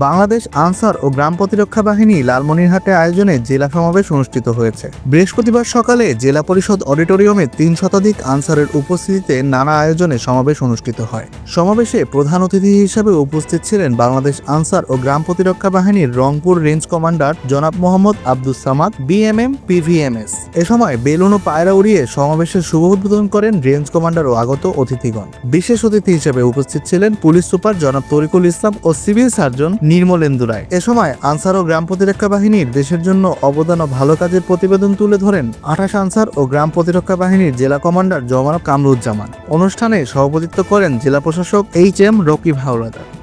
বাংলাদেশ আনসার ও গ্রাম প্রতিরক্ষা বাহিনী লালমনিরহাটে আয়োজনে জেলা সমাবেশ অনুষ্ঠিত হয়েছে। বৃহস্পতিবার সকালে জেলা পরিষদ অডিটোরিয়ামে ৩ শতাধিক আনসারের উপস্থিতিতে নানা আয়োজনে সমাবেশ অনুষ্ঠিত হয়। সমাবেশে প্রধান অতিথি হিসেবে উপস্থিত ছিলেন বাংলাদেশ আনসার ও গ্রাম প্রতিরক্ষা বাহিনীর রংপুর রেঞ্জ কমান্ডার জনাব মোহাম্মদ আব্দুস সামাদ বিএমএম পিভিএমএস। এ সময় বেলুন ও পায়রা উড়িয়ে সমাবেশের শুভ উদ্বোধন করেন রেঞ্জ কমান্ডার ও আগত অতিথিগণ। বিশেষ অতিথি হিসেবে উপস্থিত ছিলেন পুলিশ সুপার জনাব তরিকুল ইসলাম ও সিভিল সার্জন নির্মলেন্দু রায়। এ সময় আনসার ও গ্রাম প্রতিরক্ষা বাহিনীর দেশের জন্য অবদান ও ভালো কাজের প্রতিবেদন তুলে ধরেন ২৮ আনসার ও গ্রাম প্রতিরক্ষা বাহিনীর জেলা কমান্ডার জনাব কামরুজ্জামান। অনুষ্ঠানে সভাপতিত্ব করেন জেলা প্রশাসক এইচ এম রকিব হাওলাদার।